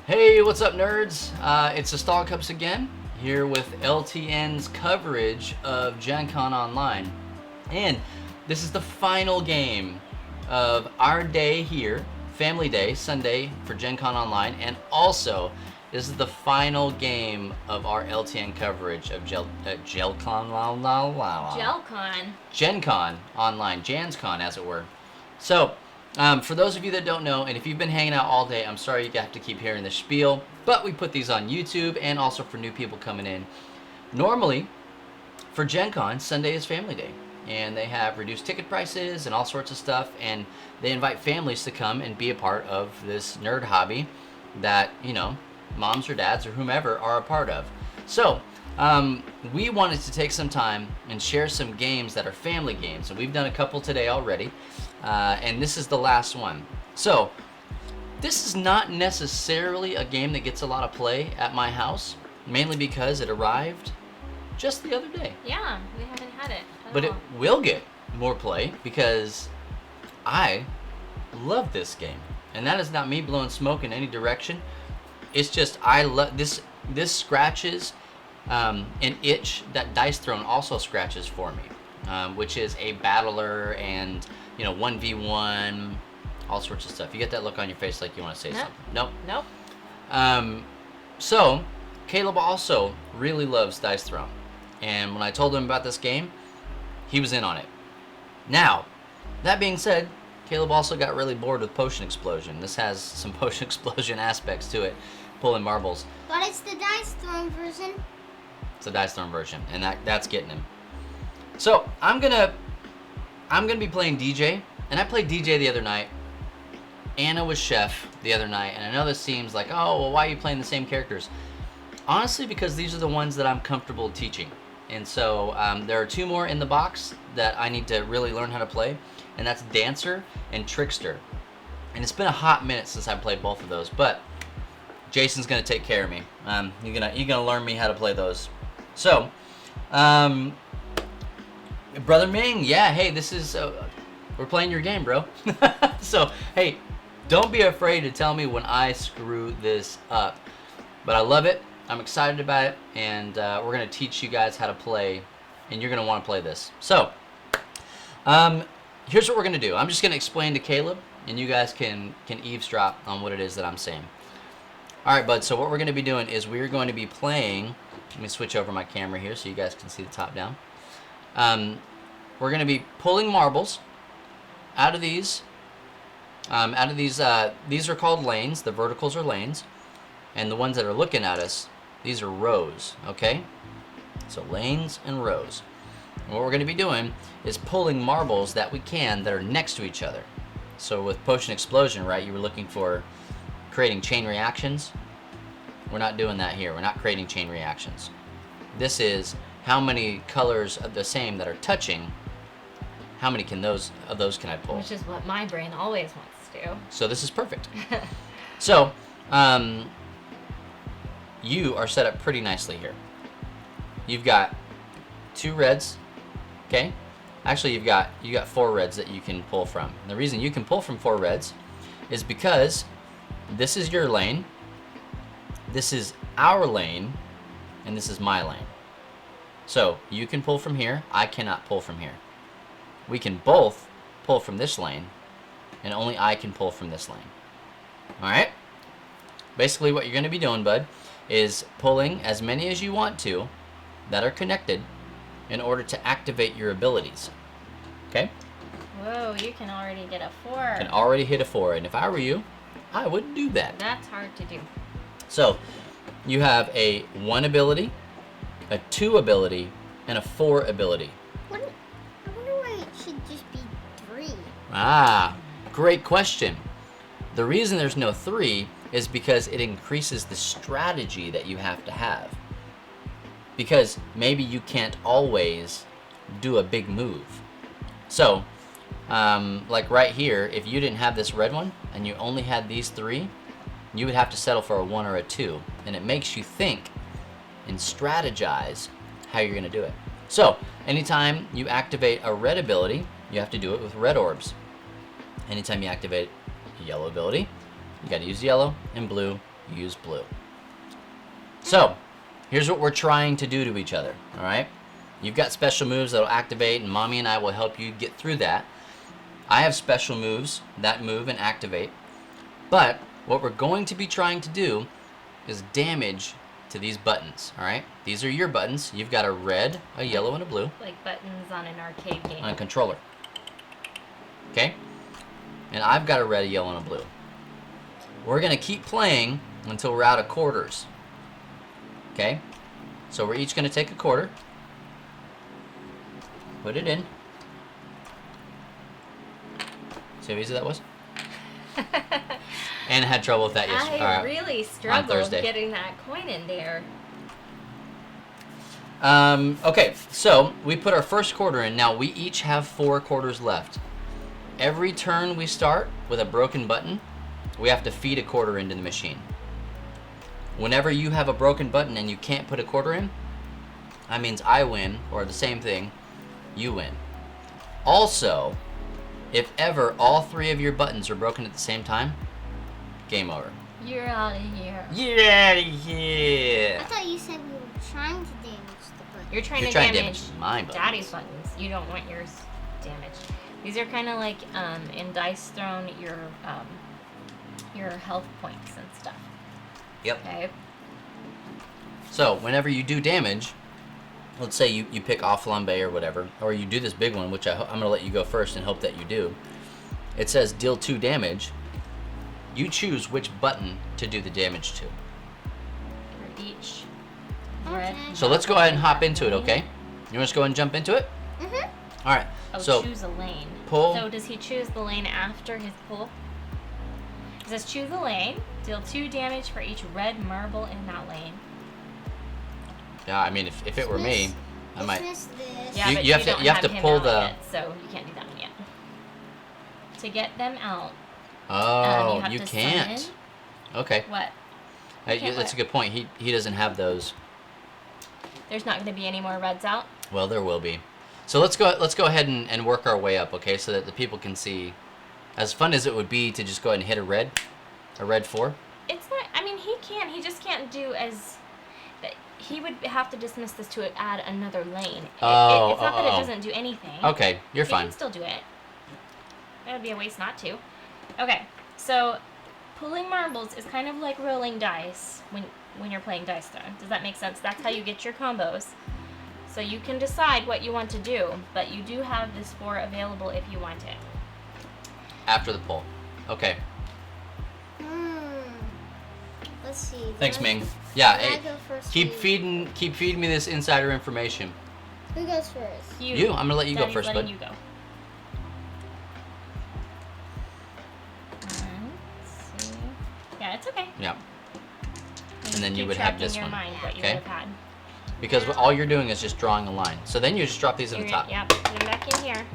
Hey, what's up, nerds? It's the Stall Cups again, here with LTN's coverage of Gen Con Online. And this is the final game of our day here, Family Day, Sunday for Gen Con Online. And also, this is the final game of our LTN coverage of Gen Con Online, JansCon as it were. So, for those of you that don't know, and if you've been hanging out all day, I'm sorry you have to keep hearing the spiel, but we put these on YouTube and also for new people coming in. Normally, for Gen Con, Sunday is Family Day, and they have reduced ticket prices and all sorts of stuff, and they invite families to come and be a part of this nerd hobby that, you know, moms or dads or whomever are a part of. So, we wanted to take some time and share some games that are family games, and we've done a couple today already. And this is the last one. So, this is not necessarily a game that gets a lot of play at my house, mainly because it arrived just the other day. Yeah, we haven't had it at But all. it will get more play because I love this game. And that is not me blowing smoke in any direction. It's just I love this. This scratches an itch that Dice Throne also scratches for me, which is a battler and, you know, 1v1, all sorts of stuff. You get that look on your face like you want to say something. Nope. So, Caleb also really loves Dice Throne. And when I told him about this game, he was in on it. Now, that being said, Caleb also got really bored with Potion Explosion. This has some Potion Explosion aspects to it, pulling marbles. But it's the Dice Throne version. It's a Dice Throne version, and that's getting him. So, I'm gonna be playing DJ, and I played DJ the other night. Anna was Chef the other night, and I know this seems like, oh, well, why are you playing the same characters? Honestly, because these are the ones that I'm comfortable teaching. And so there are two more in the box that I need to really learn how to play, and that's Dancer and Trickster. And it's been a hot minute since I played both of those, but Jason's gonna take care of me. You're gonna learn me how to play those. So, Brother Ming, yeah, hey, this is, we're playing your game, bro. So, hey, don't be afraid to tell me when I screw this up. But I love it, I'm excited about it, and we're going to teach you guys how to play, and you're going to want to play this. So, here's what we're going to do. I'm just going to explain to Caleb, and you guys can eavesdrop on what it is that I'm saying. All right, bud, so what we're going to be doing is we're going to be playing, let me switch over my camera here so you guys can see the top down. We're going to be pulling marbles out of these. These are called lanes. The verticals are lanes. And the ones that are looking at us, these are rows, okay? So lanes and rows. And what we're going to be doing is pulling marbles that we can that are next to each other. So with Potion Explosion, right, you were looking for creating chain reactions. We're not doing that here. We're not creating chain reactions. This is how many colors of the same that are touching, how many can of those can I pull? Which is what my brain always wants to do. So this is perfect. So, you are set up pretty nicely here. You've got 2 reds, okay? Actually, you got 4 reds that you can pull from. And the reason you can pull from 4 reds is because this is your lane, this is our lane, and this is my lane. So, you can pull from here, I cannot pull from here. We can both pull from this lane, and only I can pull from this lane. Alright? Basically what you're going to be doing, bud, is pulling as many as you want to that are connected in order to activate your abilities. Okay? Whoa, you can already get a 4. Can already hit a 4, and if I were you, I wouldn't do that. That's hard to do. So, you have a 1 ability, a 2 ability, and a 4 ability. I wonder why it should just be 3. Ah, great question. The reason there's no 3 is because it increases the strategy that you have to have. Because maybe you can't always do a big move. So, like right here, if you didn't have this red one and you only had these 3, you would have to settle for a 1 or a 2. And it makes you think and strategize how you're going to do it. So, anytime you activate a red ability, you have to do it with red orbs. Anytime you activate a yellow ability, you gotta use yellow, and blue, you use blue. So, here's what we're trying to do to each other, alright? You've got special moves that'll activate, and Mommy and I will help you get through that. I have special moves that move and activate. But, what we're going to be trying to do is damage to these buttons, alright? These are your buttons. You've got a red, a yellow, and a blue. Like buttons on an arcade game. On a controller. Okay? And I've got a red, a yellow, and a blue. We're going to keep playing until we're out of quarters. Okay? So we're each going to take a quarter. Put it in. See how easy that was? And had trouble with that yesterday. I really struggled Thursday. getting that coin in there. Okay, so we put our first quarter in. Now we each have 4 quarters left. Every turn we start with a broken button, we have to feed a quarter into the machine. Whenever you have a broken button and you can't put a quarter in, that means I win, or the same thing, you win. Also, if ever all 3 of your buttons are broken at the same time, game over. You're out of here. You're out of here. I thought you said we were trying to damage the button. You're trying You're to trying to damage damage my buttons. Daddy's buttons. You don't want yours damaged. These are kind of like in Dice Throne, your health points and stuff. Yep. Okay. So, whenever you do damage, let's say you pick off flambe or whatever, or you do this big one, which I'm going to let you go first and hope that you do. It says deal 2 damage. You choose which button to do the damage to. For each Okay. red. So let's go ahead and hop into it, okay? You want us to go ahead and jump into it? Mhm. All right. Oh, So choose a lane. pull. So does he choose the lane after his pull? It says choose a lane. Deal 2 damage for each red marble in that lane. Yeah, I mean, if it were me, I might. Dismiss this. Yeah, You- but you have to- don't you have to him pull out the- yet, so you can't do that one yet. To get them out, Oh, have you to can't. summon. Okay. What? Hey, can't that's a what? good point. He doesn't have those. There's not going to be any more reds out. Well, there will be. So let's go ahead and work our way up, okay, so that the people can see. As fun as it would be to just go ahead and hit a red 4. It's not. I mean, he can. He just can't do as. He would have to dismiss this to add another lane. It's not that it doesn't do anything. Okay, you're He fine. can still do it. That would be a waste not to. Okay, so pulling marbles is kind of like rolling dice when you're playing Dice Throne. Does that make sense? That's how you get your combos. So you can decide what you want to do, but you do have this 4 available if you want it. After the pull. Okay. Let's see. Thanks, Do Ming. I- Yeah, do I hey, go first keep or you? feeding me this insider information. Who goes first? You, I'm gonna let you go Daddy's first, letting bud. you go. Let's see. Yeah, it's okay. Yeah, Just And then you keep would have track this in your one, mind what you okay? would have had. because all you're doing is just drawing a line. So then you just drop these at the You're- top. Yep, put them back in here.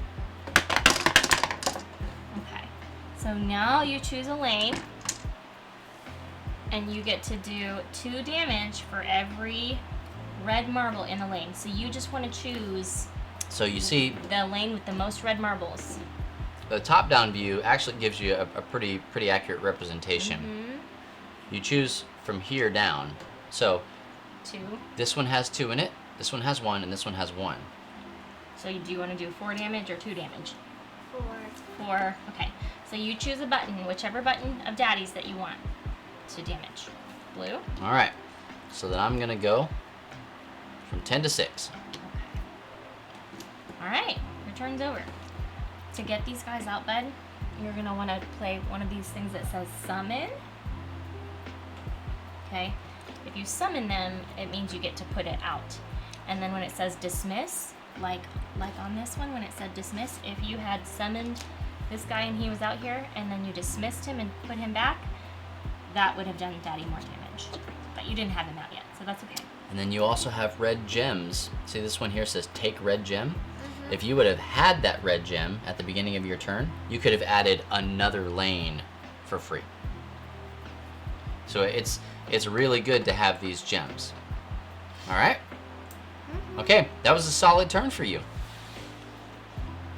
Okay. So now you choose a lane. And you get to do 2 damage for every red marble in a lane. So you just want to choose So you see, the lane with the most red marbles. the top-down view actually gives you a pretty accurate representation. Mm-hmm. You choose from here down. So 2. this one has 2 in it, this one has 1, and this one has 1. So do you want to do 4 damage or 2 damage? 4. 4. Okay. So you choose a button, whichever button of Daddy's that you want to damage. Blue. All right. So then I'm gonna go from 10 to 6. All right. Your turn's over. To get these guys out, bud, you're gonna want to play one of these things that says summon. Okay. If you summon them, it means you get to put it out. And then when it says dismiss, like on this one, when it said dismiss, if you had summoned this guy and he was out here, and then you dismissed him and put him back, that would have done Daddy more damage. But you didn't have him out yet, so that's okay. And then you also have red gems. See, this one here says take red gem. If you would have had that red gem at the beginning of your turn, you could have added another lane for free. So it's really good to have these gems. All right? Okay, that was a solid turn for you.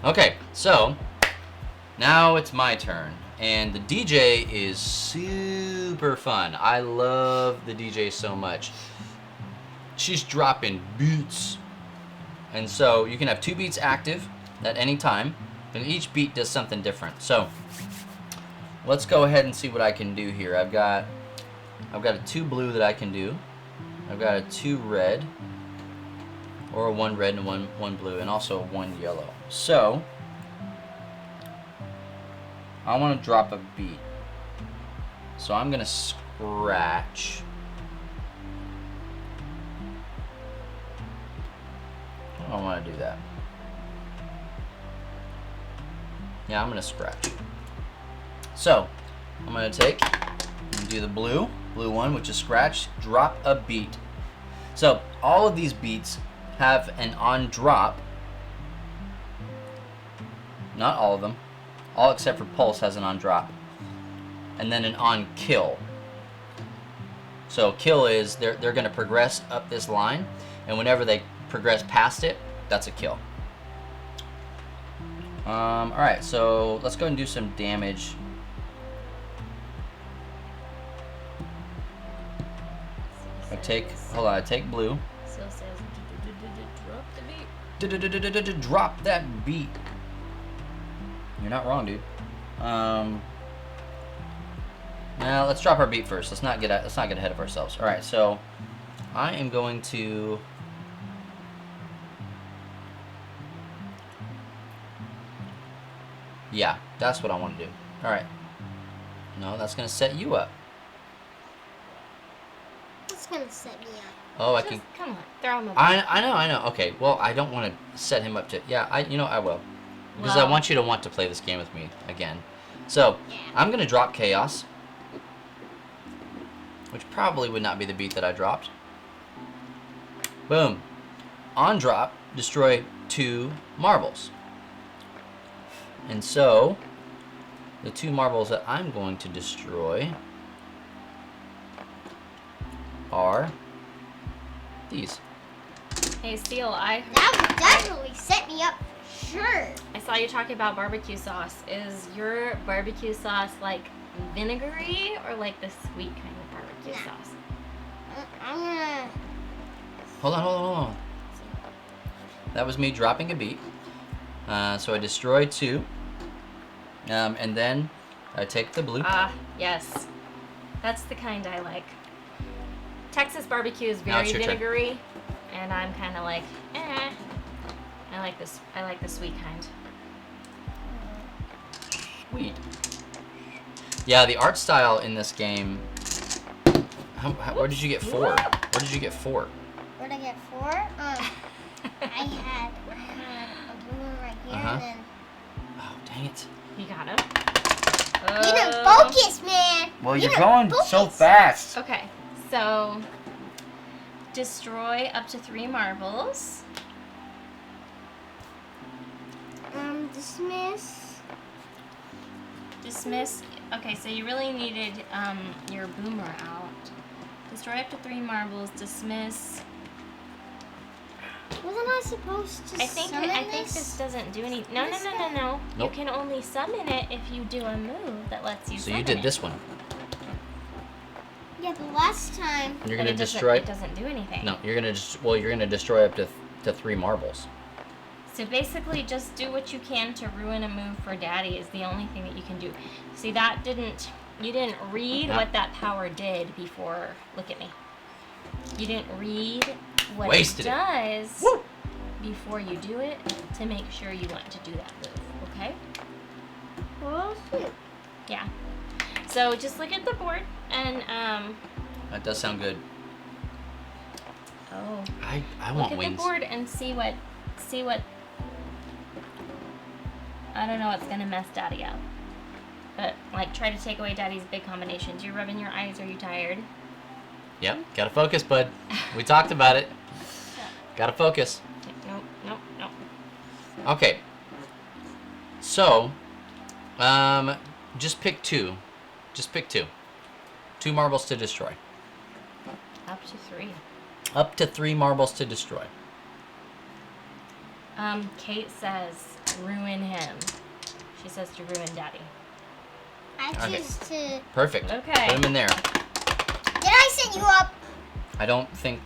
Okay, so now it's my turn. And the DJ is super fun. I love the DJ so much. She's dropping beats. And so you can have 2 beats active at any time. And each beat does something different. So let's go ahead and see what I can do here. I've got a 2 blue that I can do. I've got a 2 red. Or a 1 red and one blue. And also a 1 yellow. So I want to drop a beat. So I'm going to scratch. I don't want to do that. Yeah, I'm going to scratch. So I'm going to take and do the blue one, which is scratch, drop a beat. So all of these beats have an on drop. Not all of them. All except for Pulse has an on drop. And then an on kill. So kill is they're going to progress up this line, and whenever they progress past it, that's a kill. Alright, so let's go and do some damage. I take blue. Still says drop the beat. Drop that beat. You're not wrong, dude. Now let's drop our beat first. Let's not get ahead of ourselves. All right, so I am going to. Yeah, that's what I want to do. All right. No, that's gonna set you up. It's gonna set me up. Oh, I Just, can. come on, throw him a I know. Okay, well, I don't want to set him up to. Yeah, I will. Because I Well- want you to want to play this game with me again. So, I'm going to drop Chaos. Which probably would not be the beat that I dropped. Boom. On drop, destroy 2 marbles. And so, the 2 marbles that I'm going to destroy are these. Hey, Seal, That would definitely set me up for sure. I saw you talking about barbecue sauce. Is your barbecue sauce like vinegary or like the sweet kind of barbecue Nah. sauce? I'm gonna. Hold on. That was me dropping a beat. So I destroyed 2. And then I take the blue. Ah, yes. That's the kind I like. Texas barbecue is Now very it's your turn. vinegary, and I'm kind of like, eh. I like this. I like the sweet kind. Sweet. Yeah, the art style in this game. Where did you get 4? Where did you get 4? Where'd I get 4? I had a blue one right here, and then. Oh, dang it. You got him. You didn't focus, man. Well, You you're didn't going so focus. fast. Okay, so destroy up to 3 marbles. Dismiss. Dismiss. Okay, so you really needed your boomer out. Destroy up to 3 marbles. Dismiss. Wasn't I supposed to I think summon this doesn't do any. No. Nope. You can only summon it if you do a move that lets you. So summon you did it. this one. Yeah, the last time. You're But gonna it doesn't- destroy. It doesn't do anything. No, you're gonna destroy up to 3 marbles. So basically, just do what you can to ruin a move for Daddy is the only thing that you can do. See, that didn't. You didn't read Yeah. what that power did before. Look at me. You didn't read what Wasted it it. does Woo! before you do it to make sure you want to do that move. Okay? Oh, shoot. Yeah. So just look at the board and That does sound good. oh. I Look want at wings. the board and see what. I don't know what's gonna mess Daddy up. But like, try to take away Daddy's big combinations. You're rubbing your eyes. Are you tired? Yep, gotta focus, bud. We talked about it. Gotta focus. Nope. Okay. So, just pick 2. Just pick 2. 2 marbles to destroy. Up to 3. Up to 3 marbles to destroy. Kate says ruin him. She says to ruin Daddy. I Okay. choose to. Perfect. Okay. Put him in there. Did I set you up? I don't think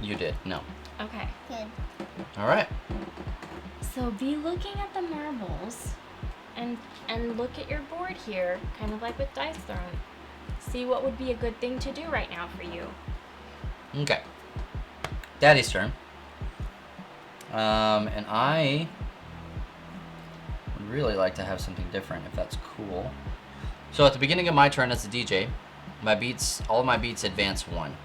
you did. No. Okay. Good. All right. So be looking at the marbles and look at your board here, kind of like with dice thrown. See what would be a good thing to do right now for you. Okay. Daddy's turn. And I would really like to have something different if that's cool. So at the beginning of my turn as the DJ, my beats, all of my beats advance 1.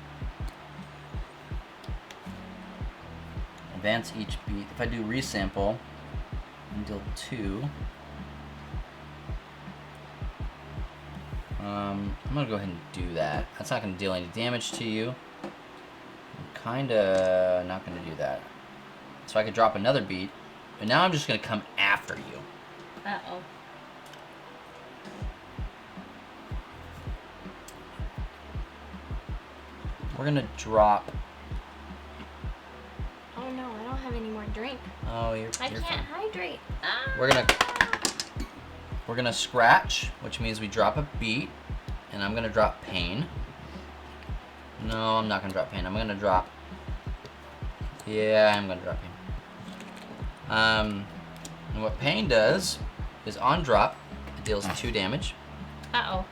Advance each beat. If I do resample, and deal 2. I'm gonna go ahead and do that. That's not gonna deal any damage to you. I'm kinda not gonna do that. So I could drop another beat, but now I'm just gonna come after you. Uh-oh. We're gonna drop. Oh no, I don't have any more drink. Oh, you're I fine. can't hydrate. Ah. We're gonna scratch, which means we drop a beat, and I'm gonna drop pain. No, I'm not gonna drop pain. I'm gonna drop. Yeah, I'm gonna drop pain. And what pain does is on drop, it deals 2 damage. Uh-oh.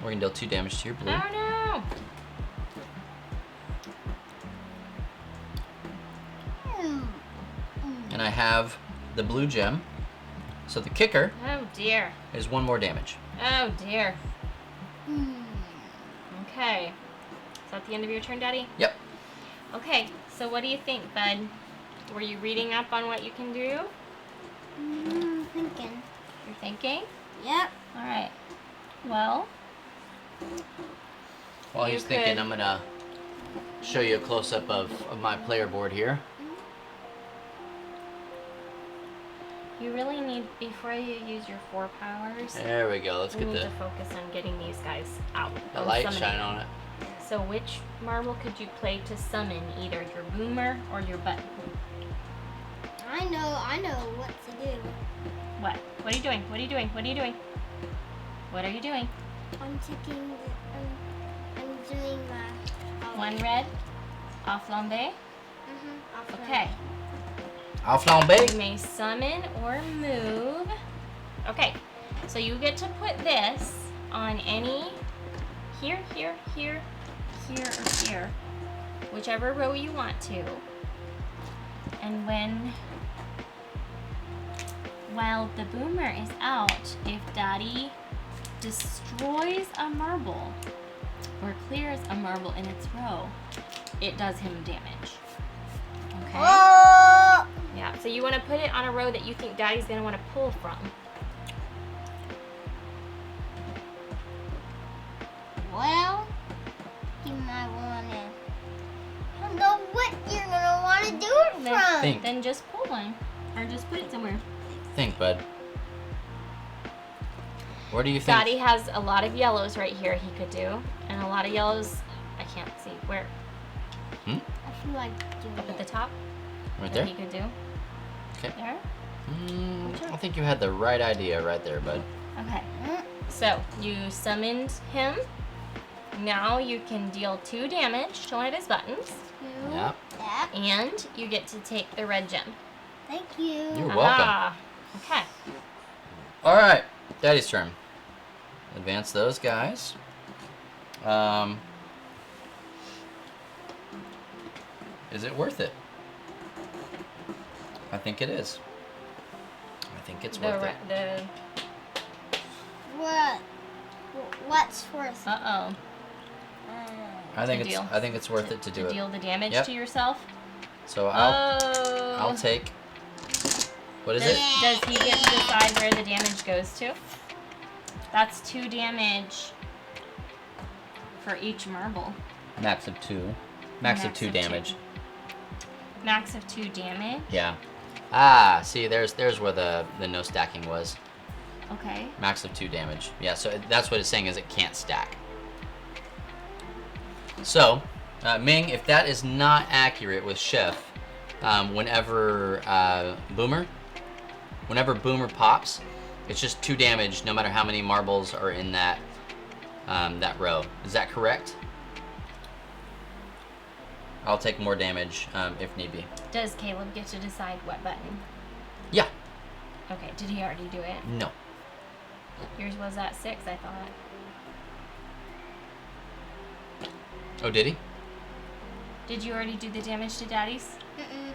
We're gonna deal 2 damage to your blue. Oh no. And I have the blue gem. So the kicker Oh dear. is 1 more damage. Oh dear. Okay. Is that the end of your turn, Daddy? Yep. Okay, so what do you think, bud? Were you reading up on what you can do? Thinking. You're thinking? Yep. Alright. Well, While You he's thinking, could- I'm gonna show you a close-up of my player board here. you really need, before you use your 4 powers, There we go. Let's you get need the to focus on getting these guys out. the on light summoning shine them. on it. So which marble could you play to summon either your boomer or your button? I know what to do. What? What are you doing? What are you doing? What are you doing? What are you doing? I'm taking. I'm doing my. 1 red, off lambe. Okay. Au flambe. You may summon or move. Okay, so you get to put this on any here, here, here, here, or here, whichever row you want to. And while the boomer is out, if Daddy destroys a marble or clears a marble in its row, it does him damage. Okay? Oh! Yeah, so you want to put it on a row that you think Daddy's going to want to pull from. Well, you might want to. I don't know what you're gonna want to do it from. Think. Then just pull one. Or just put it somewhere. Think, bud. Where do you think? Daddy has a lot of yellows right here he could do. And a lot of yellows, I can't see. Where? I feel like doing Up at it. the top? Right That there? he could do. Okay. There? I think you had the right idea right there, bud. Okay. So, you summoned him. Now you can deal 2 damage to one of his buttons. Yeah. That. And you get to take the red gem. Thank you. You're welcome. Ah, okay. All right, Daddy's turn. Advance those guys. Is it worth it? I think it is. I think it's worth it. The What? What's worth? uh-oh. I think to deal. I think it's worth it to do To it. deal the damage Yep. to yourself. So Oh. I'll take. What is it? Does he get to decide where the damage goes to? That's 2 damage for each marble. Max of 2. Max of 2 damage. Max of 2 damage. Yeah. Ah, see, there's where the no stacking was. Okay. Max of 2 damage. Yeah, so that's what it's saying is it can't stack. So, Ming, if that is not accurate with Chef, whenever Boomer pops, it's just 2 damage no matter how many marbles are in that row. Is that correct? I'll take more damage if need be. Does Caleb get to decide what button? Yeah. Okay, did he already do it? No. Yours was at 6, I thought. Oh, did he? Did you already do the damage to Daddy's? Mm-mm.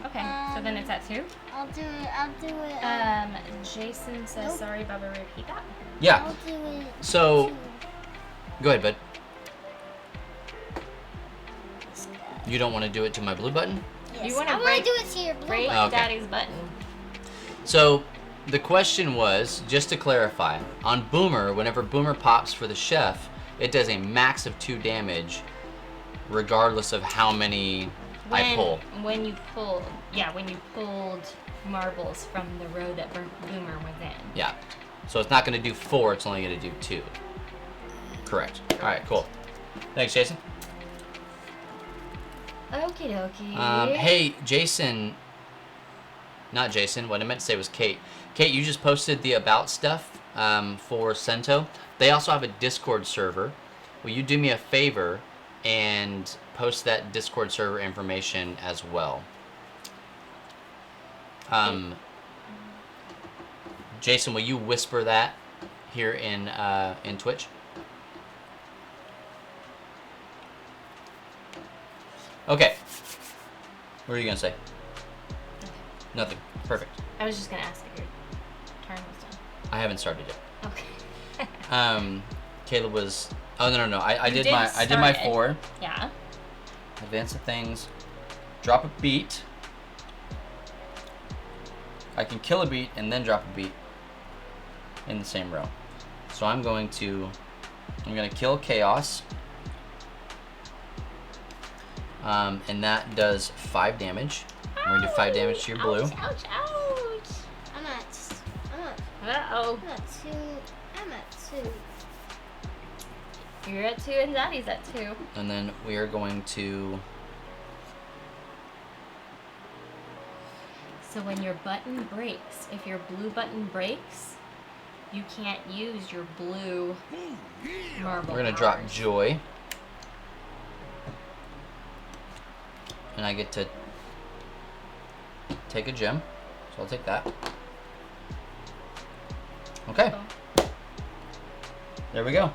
Okay, so then it's at 2? I'll do it. Jason says, Nope. sorry, Bubba, repeat that. Yeah. I'll do it. So, go ahead, bud. You don't want to do it to my blue button? Yes. You wanna I want break- to do it to your blue Break button. Okay. Daddy's button. So, the question was, just to clarify, on Boomer, whenever Boomer pops for the chef, it does a max of 2 damage, regardless of how many I pull. When you pulled marbles from the row that Boomer was in. Yeah. So it's not going to do 4, it's only going to do 2. Correct. Alright, cool. Thanks, Jason. Okie dokie. Hey, Jason. Not Jason. What I meant to say was Kate. Kate, you just posted the about stuff for SENTO. They also have a Discord server. Will you do me a favor and post that Discord server information as well? Jason, will you whisper that here in Twitch? Okay. What are you gonna say? Nothing. Perfect. I was just gonna ask if your turn was done. I haven't started yet. Okay. Caleb was. Oh no! I You did did my start it. 4. Yeah. Advance the things. Drop a beat. I can kill a beat and then drop a beat in the same row. So I'm gonna kill Chaos. And that does 5 damage. We're gonna do 5 damage to your blue. Ouch, ouch, ouch. I'm Uh-oh. at 2. You're at 2 and Daddy's at 2. And then we are going to. So when your button breaks, if your blue button breaks, you can't use your blue marble. We're gonna drop powers. Joy. And I get to take a gem. So I'll take that. Okay. There we go.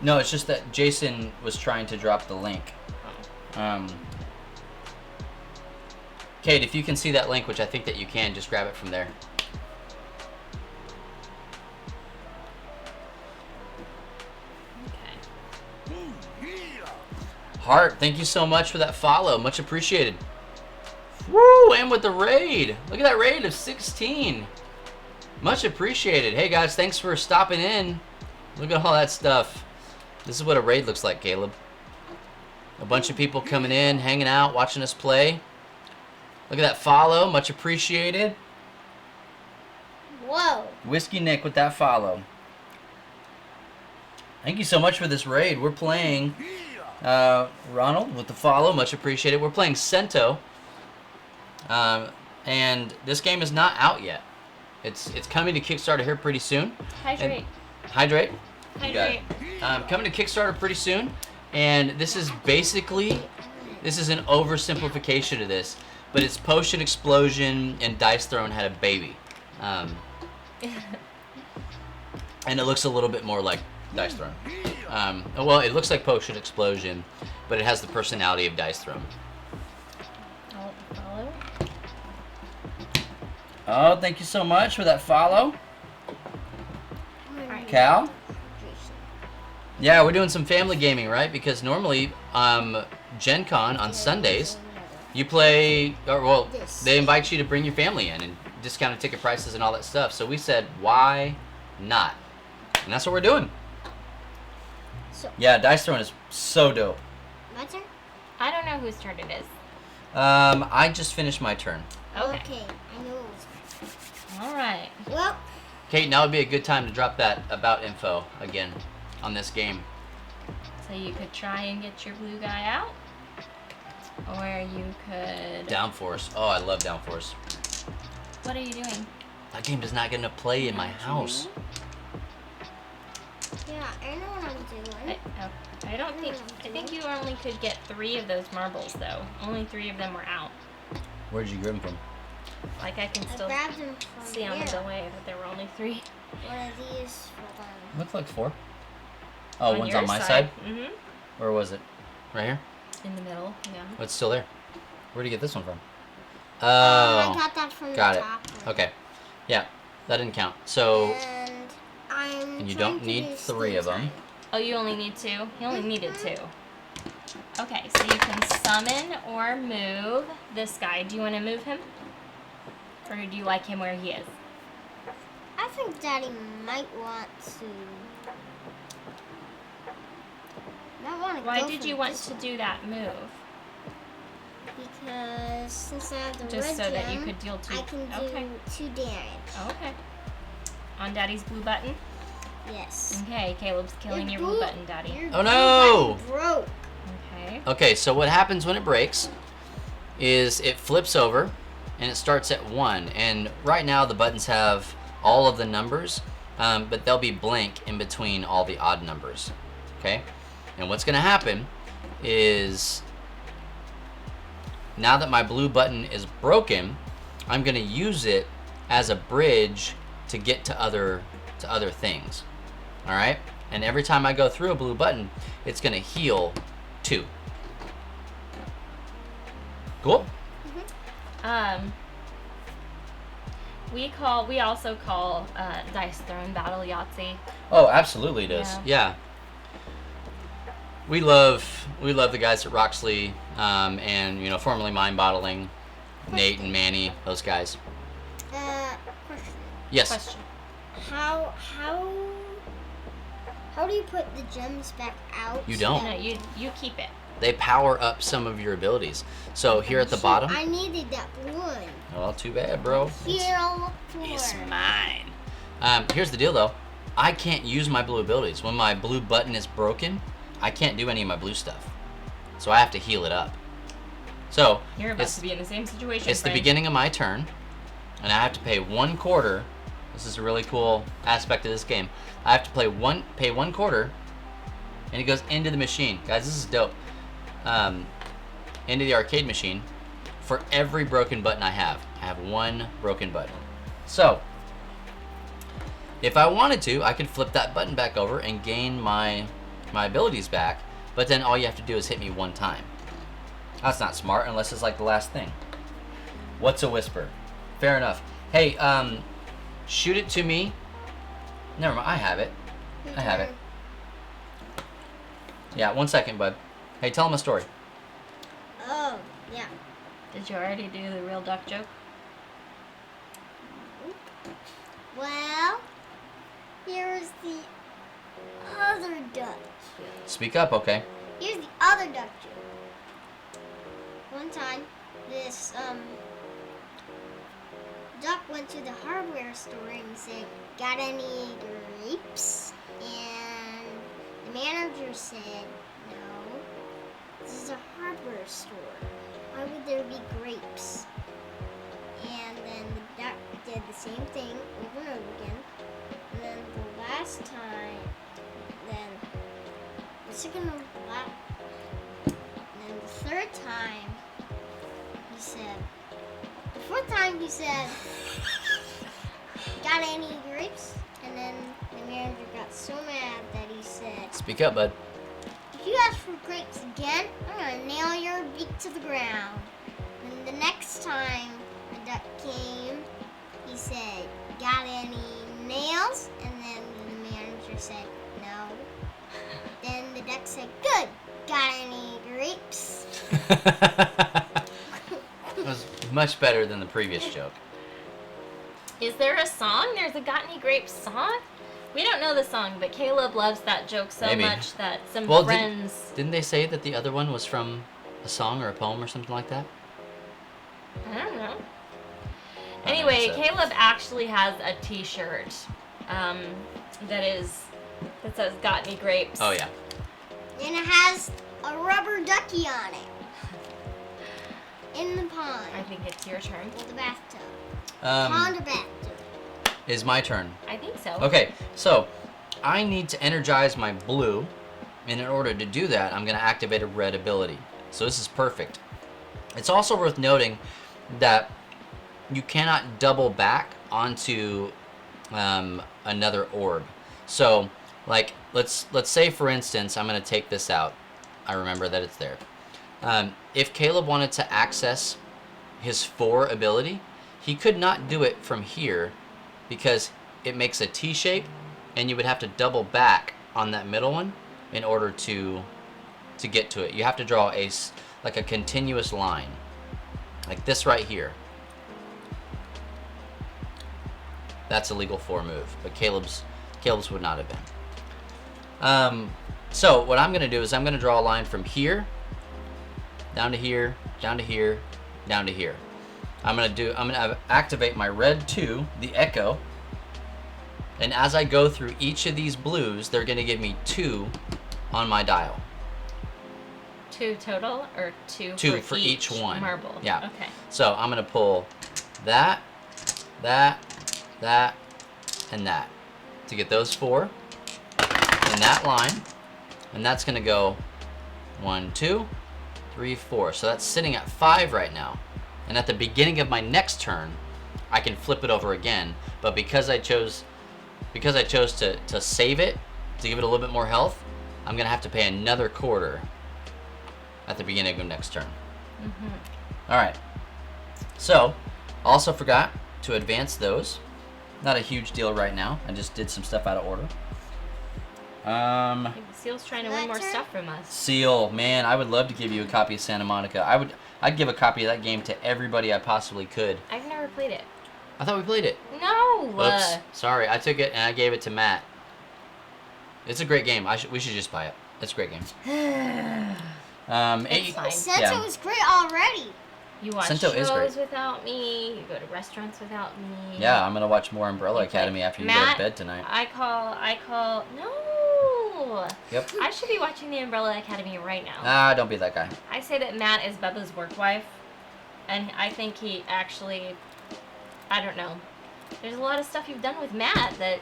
No, it's just that Jason was trying to drop the link. Kate, if you can see that link, which I think that you can, just grab it from there. Okay. Heart, thank you so much for that follow. Much appreciated. Woo! And with the raid. Look at that raid of 16. Much appreciated. Hey guys, thanks for stopping in. Look at all that stuff. This is what a raid looks like, Caleb. A bunch of people coming in, hanging out, watching us play. Look at that follow. Much appreciated. Whoa. Whiskey Nick with that follow. Thank you so much for this raid. We're playing Ronald with the follow. Much appreciated. We're playing SENTO. And this game is not out yet. It's coming to Kickstarter here pretty soon. Hydrate. Hydrate. Hydrate. Coming to Kickstarter pretty soon. And this is basically, this is an oversimplification of this. But it's Potion Explosion and Dice Throne had a baby. And it looks a little bit more like Dice Throne. Well, it looks like Potion Explosion, but it has the personality of Dice Throne. Follow. Oh, thank you so much for that follow. Alright. Cal? Yeah, we're doing some family gaming, right? Because normally, Gen Con on Sundays, you play, or well, they invite you to bring your family in and discounted ticket prices and all that stuff. So we said, why not? And that's what we're doing. So, Yeah, Dice Throne is so dope. my turn? I don't know whose turn it is. I just finished my turn. Okay. I know it was. Alright. Well, Kate, now would be a good time to drop that about info again on this game. So you could try and get your blue guy out. Or you could... Downforce. Oh, I love Downforce. What are you doing? That game does not get enough play in my house. Yeah, I know what I'm doing. I don't think... I think you only could get 3 of those marbles, though. Only 3 of them were out. Where'd you grab them from? Like, I can I still grabbed them from see on the here. delay that there were only 3. One of these for them. Looks like 4. Oh, one's your on my side? Mm-hmm. Where was it? Right here? In the middle, yeah. What's still there? Where'd you get this one from? I Oh. got that from Got the it. top one. Okay. Yeah, that didn't count. So, And you trying don't to need do 3 of them. steam Oh, you only need 2? You only needed 2. Okay, so you can summon or move this guy. Do you want to move him? Or do you like him where he is? time. I think Daddy might want to. Why did you want to do that move? Because since I have the Just red so that you gem, could deal 2. I can do Okay. 2 damage. Okay. On Daddy's blue button? Yes. Okay, Caleb's killing your blue button, Daddy. Your Oh, blue no! button broke. Okay. Okay, so what happens when it breaks is it flips over and it starts at 1. And right now the buttons have all of the numbers, but they'll be blank in between all the odd numbers. Okay? And what's going to happen is now that my blue button is broken, I'm going to use it as a bridge to get to other things. All right? And every time I go through a blue button, it's going to heal 2. Cool? We also call Dice Throne Battle Yahtzee. Oh, absolutely it is. Yeah. We love the guys at Roxley, and formerly Mind Bottling, Nate and Manny, those guys. Question. Yes. Question. How do you put the gems back out? You don't. No, you keep it. They power up some of your abilities. So here at the bottom. I needed that one. Oh, too bad, bro. Here I'll look for It's it. mine. Here's the deal, though. I can't use my blue abilities. When my blue button is broken, I can't do any of my blue stuff. So I have to heal it up. So You're about to be in the same situation. it's the Frank. beginning of my turn, and I have to pay 1/4. This is a really cool aspect of this game. I have to pay 1/4, and it goes into the machine. Guys, this is dope. Into the arcade machine for every broken button I have. I have 1 broken button. So, if I wanted to, I could flip that button back over and gain my abilities back, but then all you have to do is hit me 1 time. That's not smart unless it's like the last thing. What's a whisper? Fair enough. Hey, shoot it to me. Never mind, I have it. I have it. Yeah, 1 second, bud. Hey, tell him a story. Oh, yeah. Did you already do the real duck joke? Well, here's the other duck joke. Speak up, okay? Here's the other duck joke. One time, this duck went to the hardware store and said, "Got any grapes?" And the manager said, "No, this is a hardware store. Why would there be grapes?" And then the duck did the same thing over and over again. And then the last time, then the second of that, and then the third time, he said, the fourth time he said, "Got any grapes?" And then the manager got so mad that he said, Speak up, bud. "If you ask for grapes again, I'm gonna nail your beak to the ground." And the next time the duck came, he said, "Got any nails?" And then the manager said, "No." Then the duck said, "Good. Got any grapes?" It was much better than the previous joke. Is there a song? There's a Got Any Grapes song? We don't know the song, but Caleb loves that joke so Maybe. much that some Well, friends... Didn't they say that the other one was from a song or a poem or something like that? I don't know. I don't Anyway, know, so- Caleb actually has a T-shirt that says "Got Any Grapes?" Oh, yeah. And it has a rubber ducky on it. In the pond. I think it's your turn. Or the bathtub. Pond or bathtub? Is my turn. I think so. Okay, so I need to energize my blue, and in order to do that, I'm going to activate a red ability. So this is perfect. It's also worth noting that you cannot double back onto another orb. So, like, let's say for instance, I'm going to take this out. I remember that it's there. If Caleb wanted to access his 4 ability, he could not do it from here because it makes a T shape, and you would have to double back on that middle one in order to get to it. You have to draw a continuous line, like this right here. That's a legal 4 move, but Caleb's would not have been. So what I'm gonna do is I'm gonna draw a line from here down to here, down to here, down to here. I'm gonna activate my red 2, the echo, and as I go through each of these blues, they're gonna give me 2 on my dial. 2 total, or 2 for each one. marble? Yeah. Okay. So I'm gonna pull that, that, and that to get those 4 in that line, and that's gonna go 1, 2, 3, 4. So that's sitting at 5 right now. And at the beginning of my next turn, I can flip it over again. But because I chose to save it, to give it a little bit more health, I'm gonna have to pay another quarter at the beginning of next turn. All right. So, also forgot to advance those. Not a huge deal right now. I just did some stuff out of order. I think Seal's trying to win more Letter? stuff from us. Seal, man, I would love to give you a copy of Santa Monica. I'd give a copy of that game to everybody I possibly could. I've never played it. I thought we played it. No. Oops, sorry. I took it and I gave it to Matt. It's a great game. We should just buy it. It's a great game. It's fine. Sento was great already. You watch SENTO is great. shows without me. You go to restaurants without me. Yeah, I'm gonna watch more Umbrella You play- Academy after you Matt, go to bed tonight. I call. No. Yep. I should be watching the Umbrella Academy right now. Ah, don't be that guy. I say that Matt is Bubba's work wife, and I think he actually, I don't know. There's a lot of stuff you've done with Matt that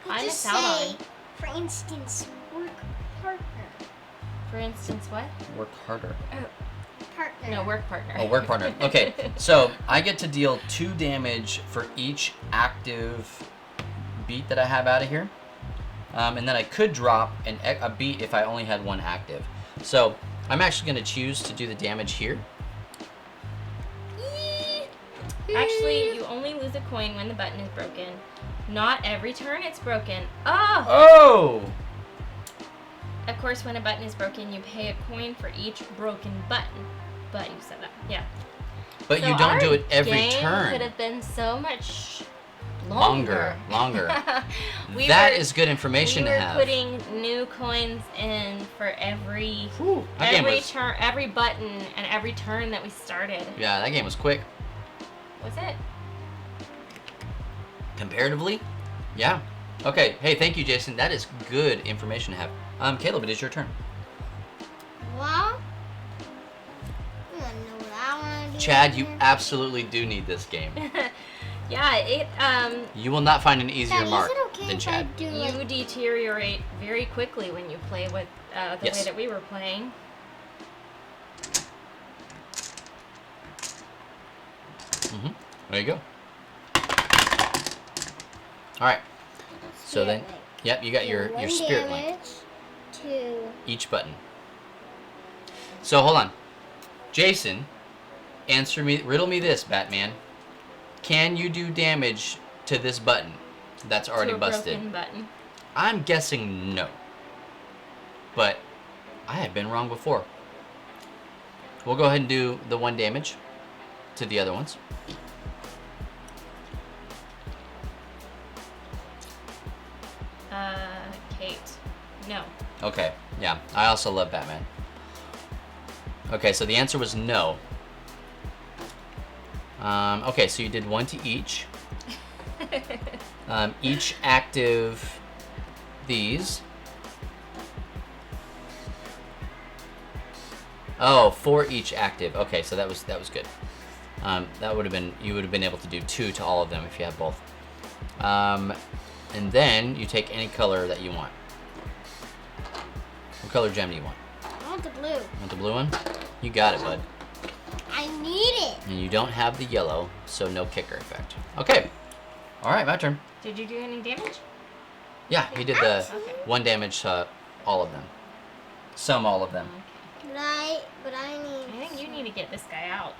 I miss out on. For instance, work partner. For instance, what? Work harder. Partner. No, work partner. Oh, work partner. Okay, so I get to deal 2 damage for each active beat that I have out of here. And then I could drop a beat if I only had 1 active. So I'm actually going to choose to do the damage here. Actually, you only lose a coin when the button is broken. Not every turn it's broken. Oh! Oh! Of course, when a button is broken, you pay a coin for each broken button. But you said that, yeah. But So you don't our do it every game turn. Could have been so much Longer. We That were- is good information we to were have. putting new coins in for every That game was, turn, every button, and every turn that we started. yeah, that game was quick. Was it? Comparatively, yeah. Okay, hey, thank you, Jason. That is good information to have. Caleb, it is your turn. Well, I don't know what I want to do. Chad, you here. absolutely do need this game. Yeah, it You will not find an easier Dad, mark is it okay than if Chad. I do you like deteriorate very quickly when you play with the Yes. way that we were playing. There you go. All right. So then, Spirit yep, you got your one spirit link. damage to Each button. So hold on, Jason, riddle me this, Batman. Can you do damage to this button that's already to a busted? broken button. I'm guessing no. But I have been wrong before. We'll go ahead and do the 1 damage to the other ones. Kate. No. Okay, yeah. I also love Batman. Okay, so the answer was no. Okay, so you did 1 to each. Each active these. Oh, 4 each active. Okay, so that was good. That would have been, you would have been able to do 2 to all of them if you had both. And then you take any color that you want. What color gem do you want? I want the blue. Want the blue one? You got it, bud. I need it. And you don't have the yellow, so no kicker effect. Okay. All right, my turn. Did you do any damage? Yeah, he did the Okay. 1 damage to all of them. All of them. But I need. I think you need to get this guy out.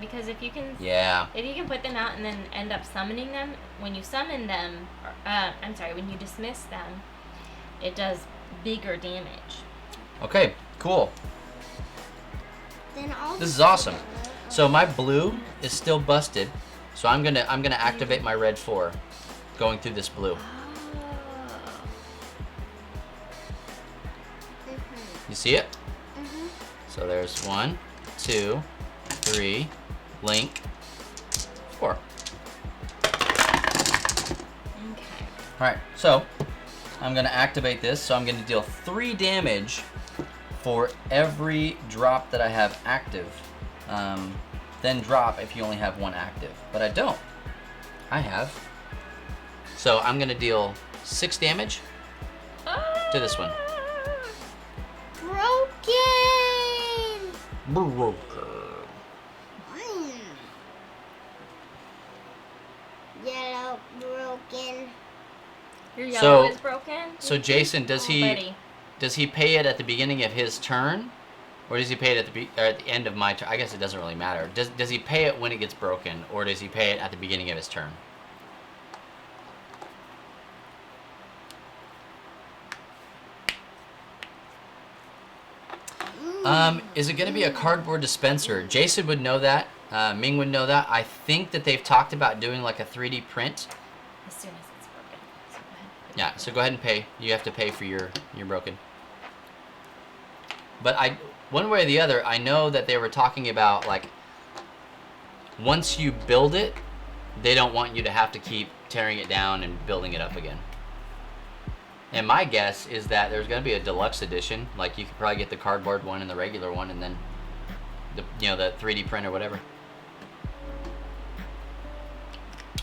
Because if you can Yeah. put them out and then end up summoning them, when you summon them, when you dismiss them, it does bigger damage. Okay, cool. Then I'll This is awesome. So my blue is still busted. So I'm gonna activate my red 4, going through this blue. You see it? Mhm. So there's 1, 2, 3, link, 4. Okay. Alright, so I'm going to activate this. So I'm going to deal 3 damage for every drop that I have active. Then drop if you only have 1 active. But I don't. I have. So I'm going to deal 6 damage to this one. Broken. Yellow broken. Your yellow is broken? So Jason, does he pay it at the beginning of his turn, or does he pay it at the end of my turn? I guess it doesn't really matter. Does he pay it when it gets broken, or does he pay it at the beginning of his turn? Is it going to be a cardboard dispenser? Jason would know that. Ming would know that. I think that they've talked about doing like a 3D print. As soon as it's broken. So go ahead. Yeah, so go ahead and pay. You have to pay for your broken. But one way or the other, I know that they were talking about like once you build it, they don't want you to have to keep tearing it down and building it up again. And my guess is that there's going to be a deluxe edition. Like you could probably get the cardboard one and the regular one, and then the 3D print or whatever.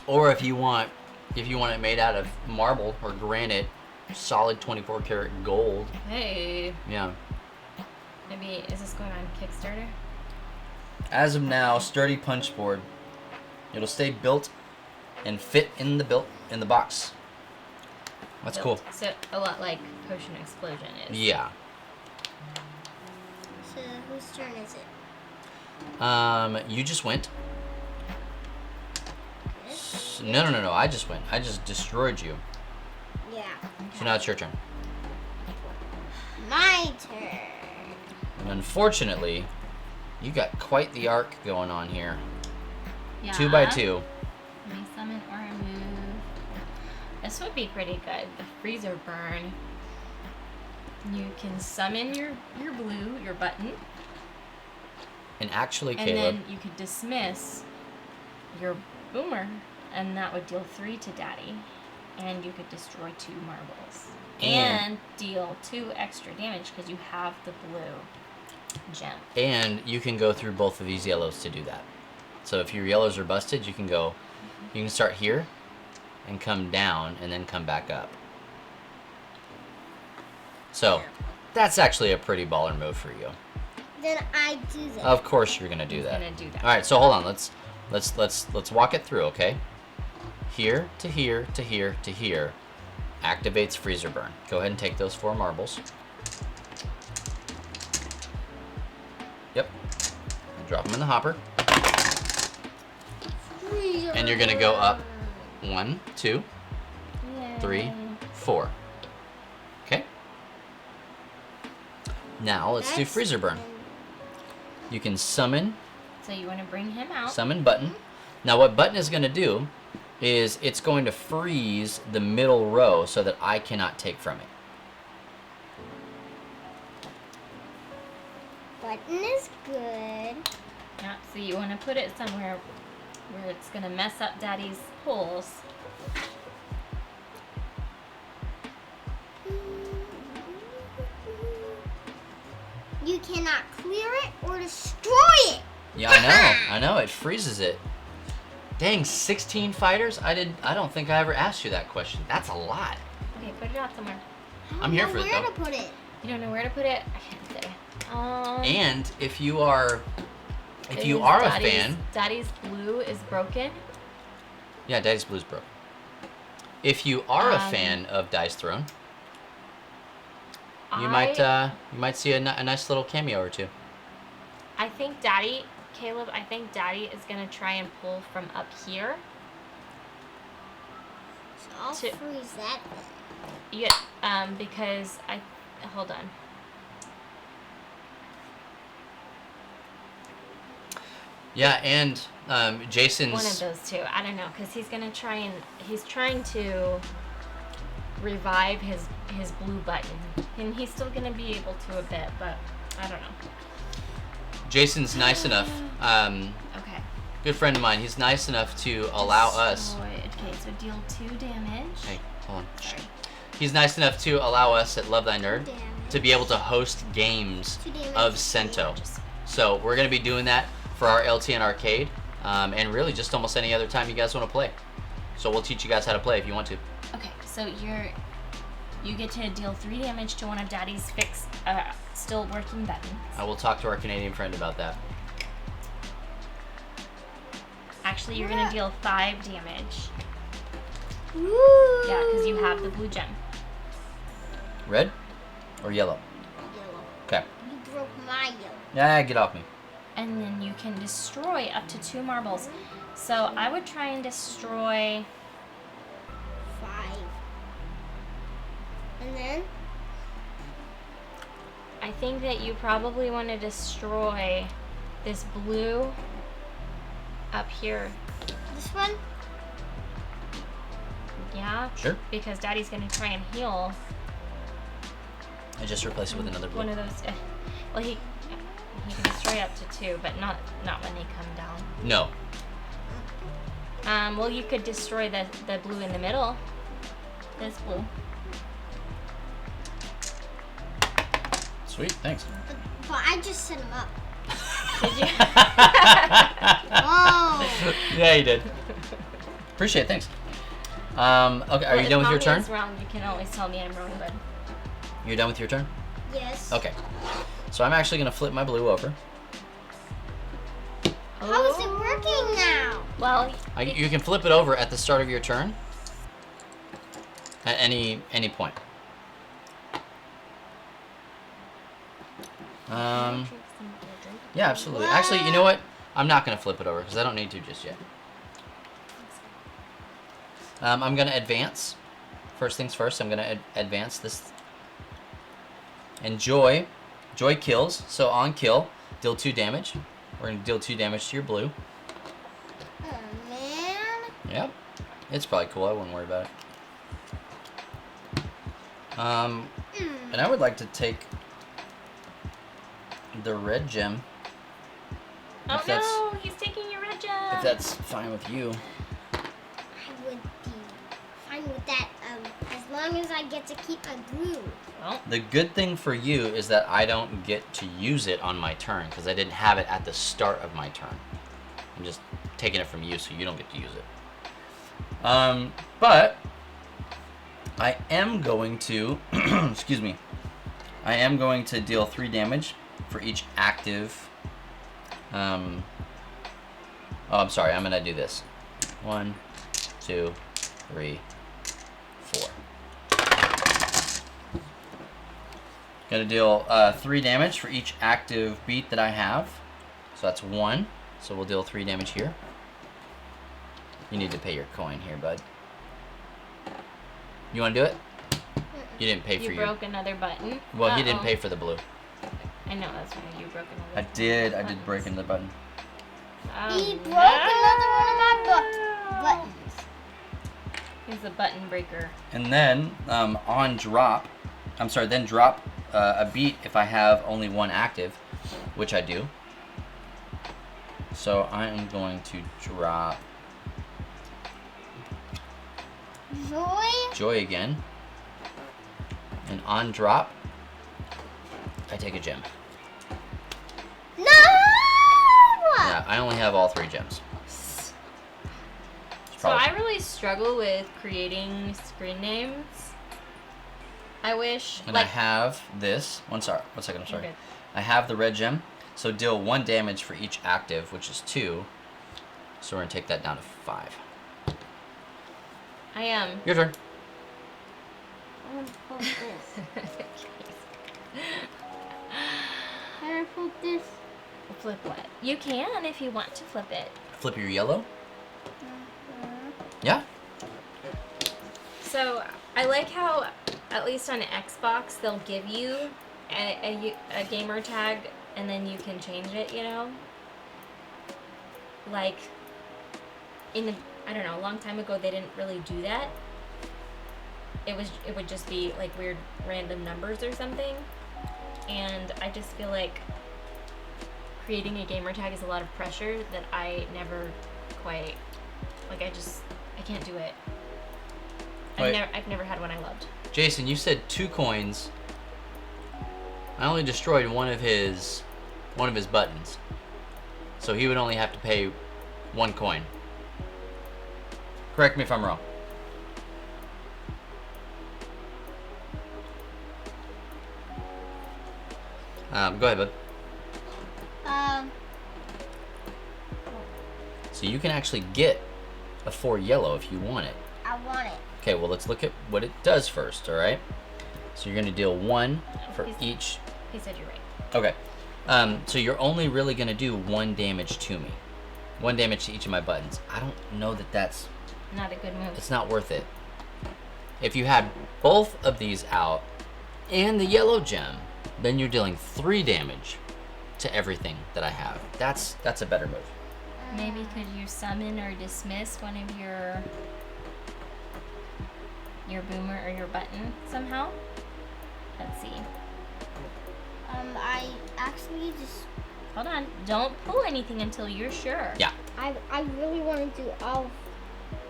Or if you want it made out of marble or granite, solid 24 karat gold. Hey. Yeah. Maybe, is this going on Kickstarter? As of now, sturdy punch board. It'll stay built and fit in the box. That's cool. So a lot like Potion Explosion is. Yeah. So whose turn is it? You just went. This? No. I just went. I just destroyed you. Yeah. So now it's your turn. My turn. And unfortunately, you got quite the arc going on here. Yeah. 2 by 2. May summon or remove. This would be pretty good. The freezer burn. You can summon your blue, your button, And actually, and Caleb, then you could dismiss your boomer, and that would deal 3 to Daddy, and you could destroy 2 marbles and deal 2 extra damage because you have the blue gem. and you can go through both of these yellows to do that. So if your yellows are busted, you can start here and come down and then come back up. So that's actually a pretty baller move for you. Then I do that. Of course you're gonna do that. Gonna do that. All right, so hold on. Let's walk it through, okay? Here to here to here to here activates freezer burn. Go ahead and take those 4 marbles. Yep. Drop them in the hopper. And you're gonna go up 1, 2, 3, Yay. 4. Okay. Now let's do freezer burn. You can summon So you want to bring him out. summon button. Now what button is going to do is it's going to freeze the middle row so that I cannot take from it. Button is good. Yeah, so you want to put it somewhere where it's going to mess up Daddy's holes. You you cannot clear it or destroy it. Yeah, I know. It freezes it. Dang, 16 fighters? I don't think I ever asked you that question. That's a lot. Okay, put it out somewhere. I'm here for it, Where though. to put it? You don't know where to put it? I can't say. And if you are a fan, Daddy's blue is broken. yeah, Daddy's Blue's broken. If you are a fan of Dice Throne, you might see a nice little cameo or two. I think Caleb, I think Daddy is gonna try and pull from up here. So I'll freeze that then. Yeah, because hold on. Yeah, and Jason's One of those two. I don't know, because he's trying to revive his blue button, and he's still gonna be able to a bit, but I don't know. Jason's nice enough. Okay. Good friend of mine. He's nice enough to allow us. Okay, so deal 2 damage. Hey, hold on. Sorry. He's nice enough to allow us at Love Thy Nerd Damage. to be able to host games 2 damage. of SENTO. So we're gonna be doing that for our LTN arcade, and really just almost any other time you guys want to play. So we'll teach you guys how to play if you want to. Okay, so you get to deal 3 damage to one of Daddy's still working buttons. I will talk to our Canadian friend about that. Actually, you're gonna deal 5 damage. Woo! Yeah, because you have the blue gem. Red or yellow? Yellow. Okay. You broke my yellow. Yeah, get off me. And then you can destroy up to 2 marbles. So I would try and destroy 5. And then? I think that you probably want to destroy this blue up here. This one? Yeah? Sure. Because Daddy's going to try and heal I just replace it with another blue. one of those. Well, he can destroy up to 2, but not when they come down. No. Well, you could destroy the blue in the middle. This blue. Sweet, thanks. But I just set him up. Did you? Oh! Yeah, you did. Appreciate it, thanks. Okay, are you done with your turn? If wrong, you can always tell me I'm wrong, but. You're done with your turn? Yes. Okay. So I'm actually going to flip my blue over. How is it working now? Well, You can flip it over at the start of your turn. At any point. Yeah, absolutely. Actually, you know what? I'm not going to flip it over because I don't need to just yet. I'm going to advance. First things first, I'm going to advance this. And Joy kills. So on kill, deal 2 damage. We're going to deal 2 damage to your blue. Oh, man. Yep. It's probably cool. I wouldn't worry about it. And I would like to take the red gem. oh no, he's taking your red gem. If that's fine with you. I would be fine with that as long as I get to keep my blue. Well, The good thing for you is that I don't get to use it on my turn because I didn't have it at the start of my turn. I'm just taking it from you so you don't get to use it. But I am going to, excuse me, I am going to deal 3 damage for each active, oh, I'm sorry, I'm going to do this. 1, 2, 3, 4. Gonna deal 3 damage for each active beat that I have. So that's 1. So we'll deal 3 damage here. You need to pay your coin here, bud. You want to do it? You didn't pay for you broke another button. Well, he didn't pay for the blue. I know, that's right. You broke another I did break another button. Oh, He broke another one of my buttons. He's a button breaker. And then on drop, then drop a beat if I have only 1 active, which I do. So I am going to drop Joy again. And on drop, I take a gem. Yeah, I only have all 3 gems. So Probably- I really struggle with creating screen names. I wish And I like have this. One second, I'm You're sorry. good. I have the red gem. So deal 1 damage for each active, which is 2. So we're gonna take that down to 5. I am. Your turn. I want to flip this. Can I flip this? Flip what? You can if you want to flip it. Flip your yellow. Mhm. Yeah. So I like how, at least on Xbox, they'll give you a gamer tag and then you can change it, you know? Like, I don't know, a long time ago they didn't really do that. It would just be like weird random numbers or something. And I just feel like creating a gamer tag is a lot of pressure that I never quite, like I can't do it. Wait. I've never had one I loved. Jason, you said 2 coins. I only destroyed one of his buttons. So he would only have to pay 1 coin. Correct me if I'm wrong. Go ahead, bud. So you can actually get a 4 yellow if you want it. I want it. Okay, well, let's look at what it does first, all right? So you're going to deal 1 for He's- each. He said you're right. Okay. So you're only really going to do 1 damage to me. 1 damage to each of my buttons. I don't know that that's... Not a good move. It's not worth it. If you had both of these out and the yellow gem, then you're dealing 3 damage to everything that I have. That's a better move. Maybe could you summon or dismiss one of your boomer or your button somehow? Let's see. I actually just, Hold on. Don't pull anything until you're sure. Yeah. I really want to do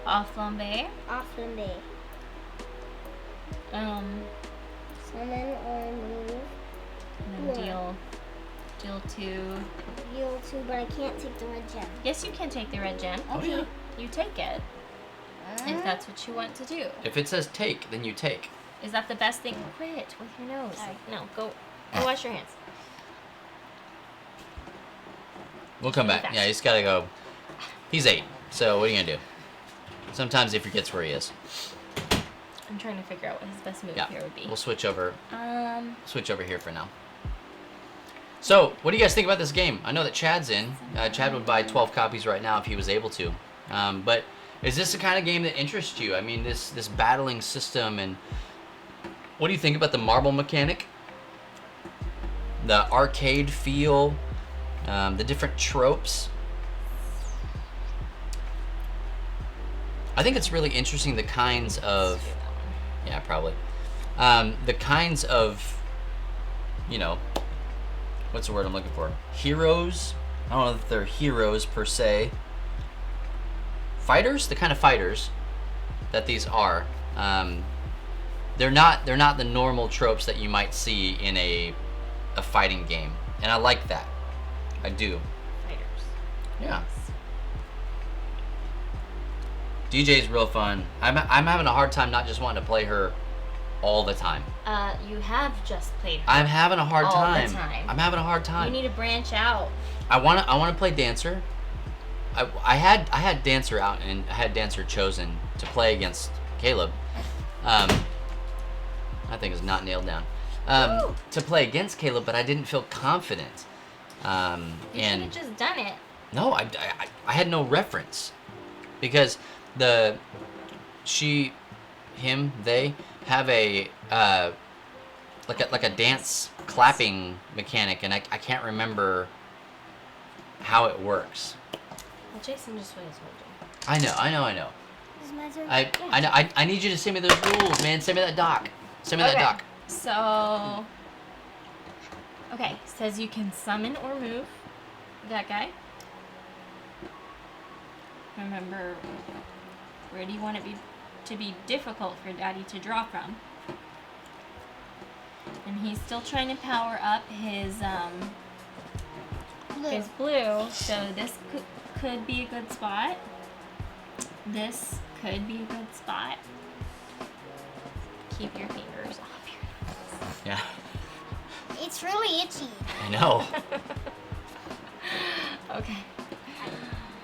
Off flambe. off flambe. Summon or move. And then deal 2. Heal 2, but I can't take the red gem. Yes, you can take the red gem. Oh, yeah. You take it if that's what you want to do. If it says take, then you take. Is that the best thing? Quit with your nose. Sorry. No, go wash your hands. We'll come back. Fast. Yeah, he's got to go. He's 8, so what are you going to do? Sometimes he forgets where he is. I'm trying to figure out what his best move Yeah, here would be. we'll switch over here for now. So, what do you guys think about this game? I know that Chad's in. Chad would buy 12 copies right now if he was able to. But is this the kind of game that interests you? I mean, this battling system, and what do you think about the marble mechanic? The arcade feel, the different tropes. I think it's really interesting the kinds of, yeah, probably, the kinds of, you know, what's the word I'm looking for? Heroes. I don't know if they're heroes per se. Fighters, the kind of fighters that these are. They're not the normal tropes that you might see in a fighting game, and I like that. I do. Fighters. Yeah. DJ's real fun. I'm having a hard time not just wanting to play her all the time. You have just played her. I'm having a hard All the time. time. I'm having a hard time. You need to branch out. I wanna play Dancer. I had Dancer out, and I had Dancer chosen to play against Caleb. I think it's not nailed down. To play against Caleb, but I didn't feel confident. You should And have just done it. no, I had no reference because they have a like a dance clapping mechanic, and I can't remember how it works. Well, Jason just went his whole I know. This is my turn. I need you to send me those rules, man. Send me that doc. Send me that doc. So, okay, says you can summon or move that guy. Remember, where do you want it to be difficult for Daddy to draw from? And he's still trying to power up his blue. There's blue, so this could be a good spot. This could be a good spot. Keep your fingers off your Yeah, It's really itchy. I know. Okay.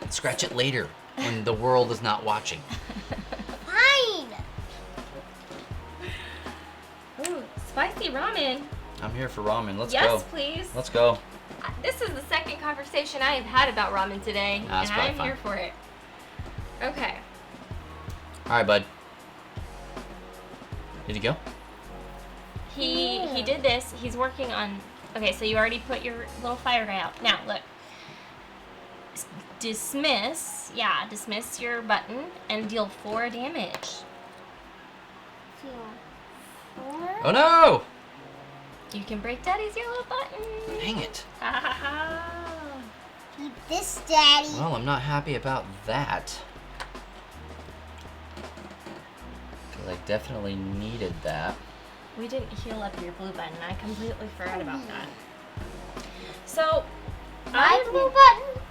Scratch it later when the world is not watching. Fine. Ooh, spicy ramen. I'm here for ramen. Let's Yes, go. please. Let's go. This is the second conversation I have had about ramen today, That's and I'm probably here for it. Okay. All right, bud. Did you go? He did this. He's working on. Okay, so you already put your little fire guy out. Now look. Dismiss. Yeah, dismiss your button and deal 4 damage. Feel 4. Oh no! You can break Daddy's yellow button. Dang it. Ha ha ha. Eat this, Daddy. Well, I'm not happy about that. 'Cause I definitely needed that. We didn't heal up your blue button. I completely forgot about that. So, My blue button.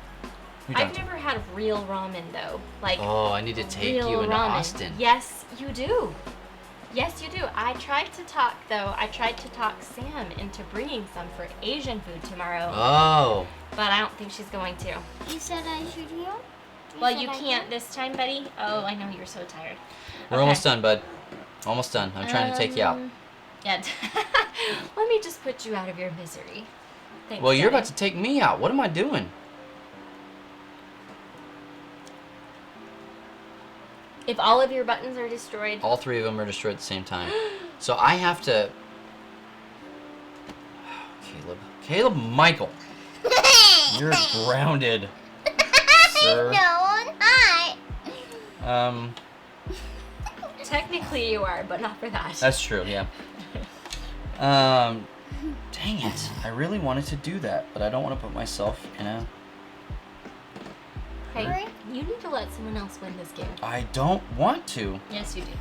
We I've don't- never had real ramen though. Like Oh, I need to take real you into ramen. Austin. Yes, you do. Yes, you do. I tried to talk Sam into bringing some for Asian food tomorrow, Oh. but I don't think she's going to. You said I should heal? Well, said you I can't this time, buddy. Oh, I know you're so tired. We're Okay. almost done, bud. Almost done. I'm trying to take you out. Yeah. Let me just put you out of your misery. Thanks, Well, you're Daddy. about to take me out. What am I doing? If all of your buttons are destroyed, All 3 of them are destroyed at the same time. So I have to... Caleb Michael. You're grounded, sir. No, I'm not. technically you are, but not for that. That's true, yeah. Dang it. I really wanted to do that, but I don't want to put myself in a... Hey, you need to let someone else win this game. I don't want to. Yes, you do.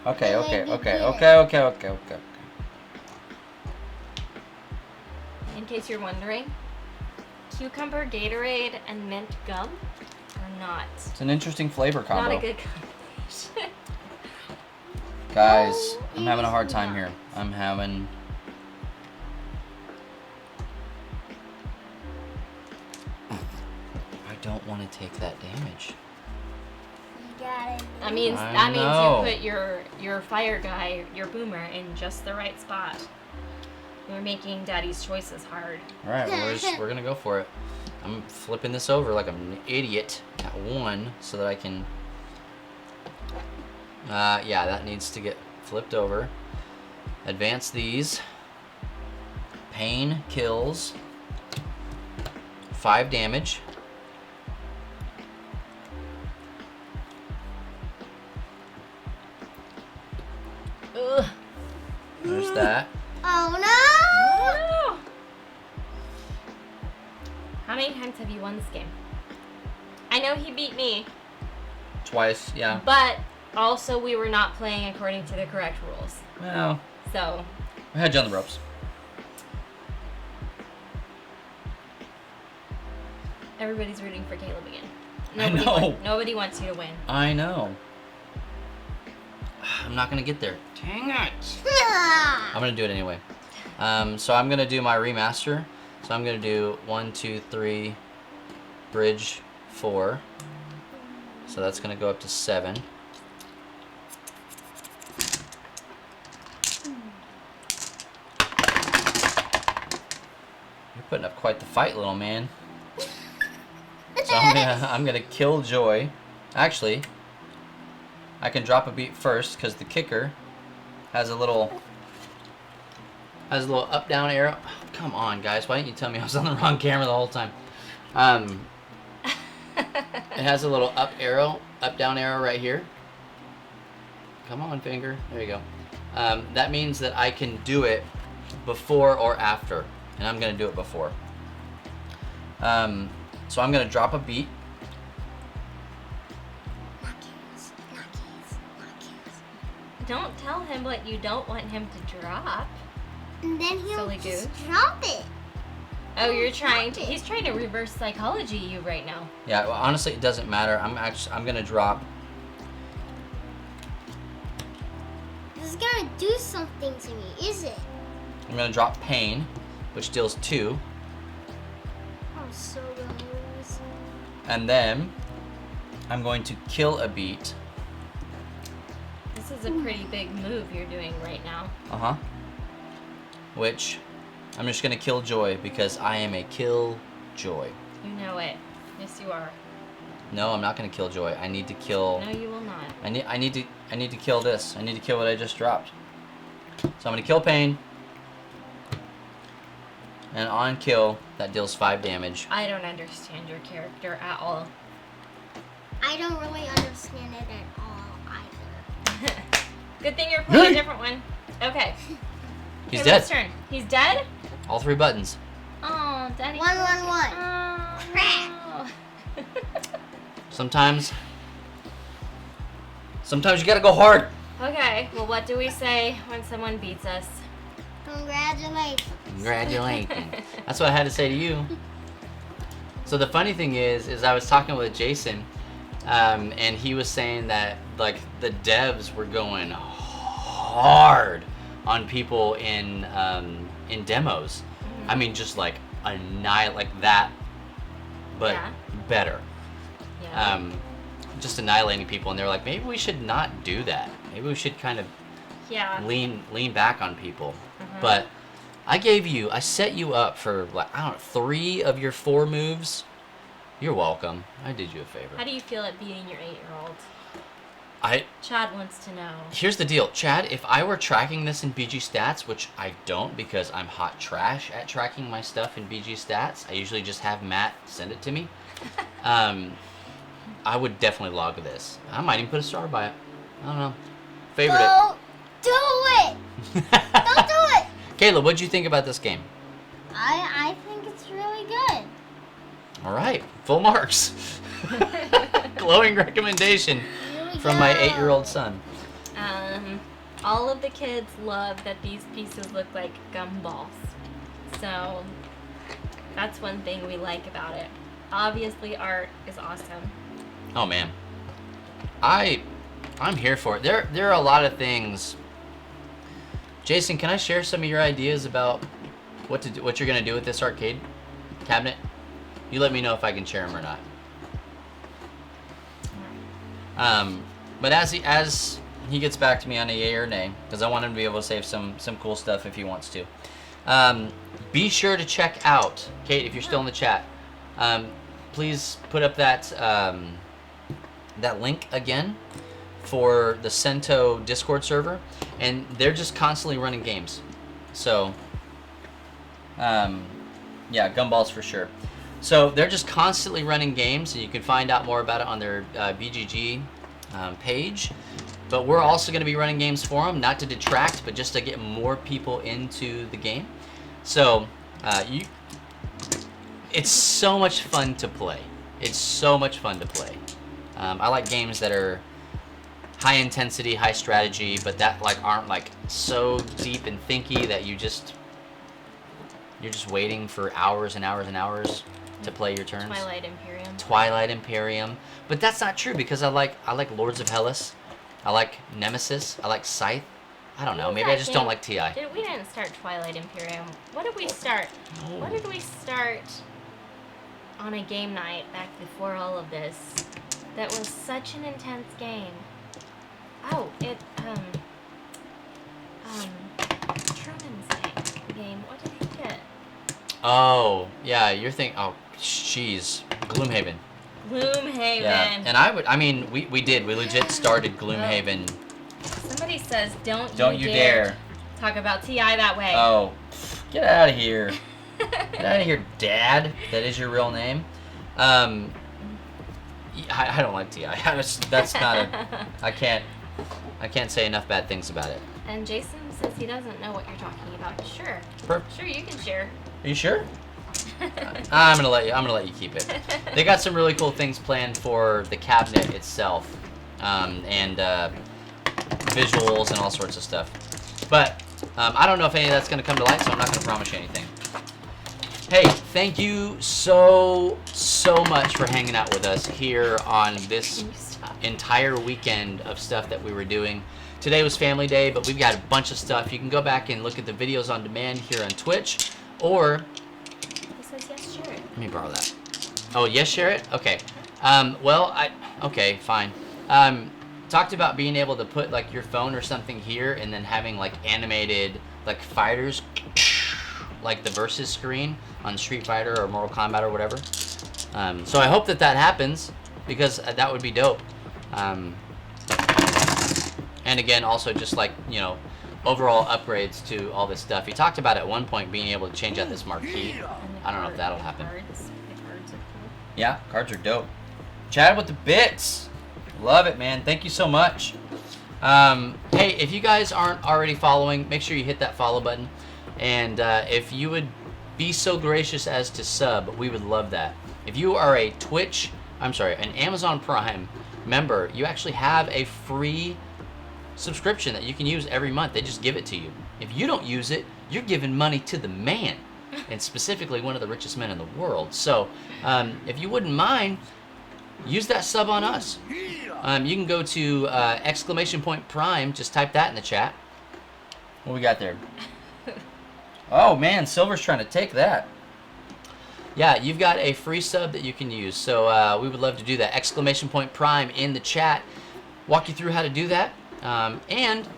Okay. In case you're wondering, cucumber, Gatorade, and mint gum are not. It's an interesting flavor combo. Not a good combination. Guys, I'm having a hard time here. I'm having... I don't want to take that damage. You got it. That means know. you put your fire guy, your boomer, in just the right spot. You're making Daddy's choices hard. All right, well, we're gonna go for it. I'm flipping this over like I'm an idiot at 1 so that I can. Yeah, that needs to get flipped over. Advance these. Pain kills. 5 damage. Ugh. There's that. Oh no! Oh, no. How many times have you won this game? I know he beat me, Twice, yeah. but also we were not playing according to the correct rules. Well, So, I had you on the ropes. everybody's rooting for Caleb again. I know. Nobody wants you to win. I know. I'm not gonna get there. Dang it. I'm gonna do it anyway. So I'm gonna do my remaster. So I'm gonna do 1, 2, 3, bridge 4. So that's gonna go up to 7. You're putting up quite the fight, little man. So I'm gonna kill Joy. Actually, I can drop a beat first because the kicker has a little up down arrow. Come on, guys! Why didn't you tell me I was on the wrong camera the whole time? It has a little up down arrow right here. Come on, finger. There you go. That means that I can do it before or after, and I'm gonna do it before. So I'm gonna drop a beat. Don't tell him what you don't want him to drop. And then he'll Silly just goose. drop it. Oh, you're trying to. He's trying to reverse psychology you right now. Yeah, well, honestly, it doesn't matter. I'm gonna drop. This is gonna do something to me, is it? I'm gonna drop pain, which deals 2, I'm so gonna lose. and then I'm going to kill a beat. This is a pretty big move you're doing right now. Which I'm just gonna kill Joy because I am a kill Joy. You know it. Yes, you are. No, I'm not gonna kill Joy. I need to kill. No, you will not. I need to kill this. I need to kill what I just dropped. So I'm gonna kill pain. And on kill, that deals 5 damage. I don't understand your character at all. I don't really understand it at all either. Good thing you're playing a different one. Okay. He's Okay, dead. Luke's turn. He's dead? All 3 buttons. Oh, Daddy. 1, 1, 1. Oh, Crap. no. Sometimes you gotta go hard. Okay, well, what do we say when someone beats us? Congratulations. Congratulations. That's what I had to say to you. So the funny thing is I was talking with Jason, and he was saying that like the devs were going hard on people in demos. I mean, just like annihilate like that, but Yeah. better. Yeah. Just annihilating people, and they're like, maybe we should not do that. Maybe we should kind of Yeah. lean back on people. Mhm. But I set you up for like, I don't know, 3 of your 4 moves. You're welcome. I did you a favor. How do you feel at beating your 8-year-old? Chad wants to know. Here's the deal, Chad. If I were tracking this in BG Stats, which I don't because I'm hot trash at tracking my stuff in BG Stats, I usually just have Matt send it to me. I would definitely log this. I might even put a star by it. I don't know. Favorite Don't do it. it. Don't do it. Kayla, what'd you think about this game? I think it's really good. All right, full marks. Glowing recommendation Here we from my go. 8-year-old son. All of the kids love that these pieces look like gumballs. So that's one thing we like about it. Obviously, art is awesome. Oh man, I'm here for it. There are a lot of things. Jason, can I share some of your ideas about what you're gonna do with this arcade cabinet? You let me know if I can share them or not. But as he gets back to me on a yay or nay, because I want him to be able to save some cool stuff if he wants to. Be sure to check out, Kate, if you're still in the chat. Please put up that link again for the SENTO Discord server, and they're just constantly running games. So, yeah, gumballs for sure. So they're just constantly running games, and you can find out more about it on their BGG page. But we're also going to be running games for them, not to detract, but just to get more people into the game. So, it's so much fun to play. It's so much fun to play. I like games that are high intensity, high strategy, but that like aren't like so deep and thinky that you're just waiting for hours and hours and hours to play your turns. Twilight Imperium. But that's not true because I like Lords of Hellas. I like Nemesis. I like Scythe. I don't know. Maybe I just don't like TI. We didn't start Twilight Imperium. What did we start? No. What did we start on a game night back before all of this? That was such an intense game. Oh, Truman's game. What did he get? Oh, yeah, you're thinking, oh, jeez. Gloomhaven. Gloomhaven. Yeah, and we legit started Gloomhaven. Somebody says, don't You dare talk about TI that way. Oh, get out of here. Get out of here, Dad. That is your real name. I don't like TI. That's not a. I can't say enough bad things about it. And Jason says he doesn't know what you're talking about. Sure. Sure, you can share. Are you sure? I'm gonna let you keep it. They got some really cool things planned for the cabinet itself, and visuals and all sorts of stuff. But I don't know if any of that's going to come to light, so I'm not going to promise you anything. Hey, thank you so much for hanging out with us here on this entire weekend of stuff that we were doing. Today was Family Day, but we've got a bunch of stuff. You can go back and look at the videos on demand here on Twitch, or... It says yes, share it. Let me borrow that. Oh, yes, share it? Okay. Okay, fine. Talked about being able to put, like, your phone or something here and then having, like, animated, like, fighters, like the Versus screen on Street Fighter or Mortal Kombat or whatever. So I hope that happens, because that would be dope. And again, also just like, you know, overall upgrades to all this stuff. He talked about at one point being able to change out this marquee. I don't know if that'll happen. The cards are cool. Yeah, cards are dope. Chad with the bits. Love it, man. Thank you so much. Hey, if you guys aren't already following, make sure you hit that follow button. And if you would be so gracious as to sub, we would love that. If you are an Amazon Prime member, you actually have a free subscription that you can use every month. They just give it to you. If you don't use it, you're giving money to the man, and specifically one of the richest men in the world. So if you wouldn't mind, use that sub on us. You can go to !Prime, just type that in the chat. What we got there? Oh man, Silver's trying to take that. Yeah, you've got a free sub that you can use, so we would love to do that. !Prime in the chat. Walk you through how to do that. And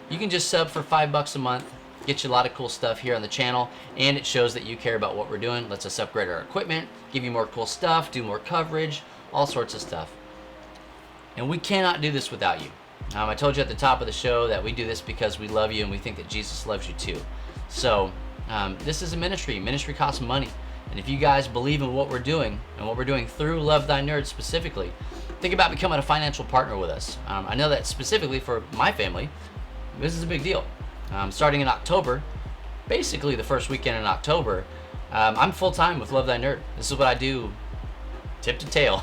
you can just sub for $5 a month. Get you a lot of cool stuff here on the channel, and it shows that you care about what we're doing. Lets us upgrade our equipment, give you more cool stuff, do more coverage, all sorts of stuff. And we cannot do this without you. I told you at the top of the show that we do this because we love you and we think that Jesus loves you too. So this is a ministry. Ministry costs money. And if you guys believe in what we're doing and what we're doing through Love Thy Nerd specifically, think about becoming a financial partner with us. I know that specifically for my family, this is a big deal. Starting in October, basically the first weekend in October, I'm full-time with Love Thy Nerd. This is what I do tip to tail.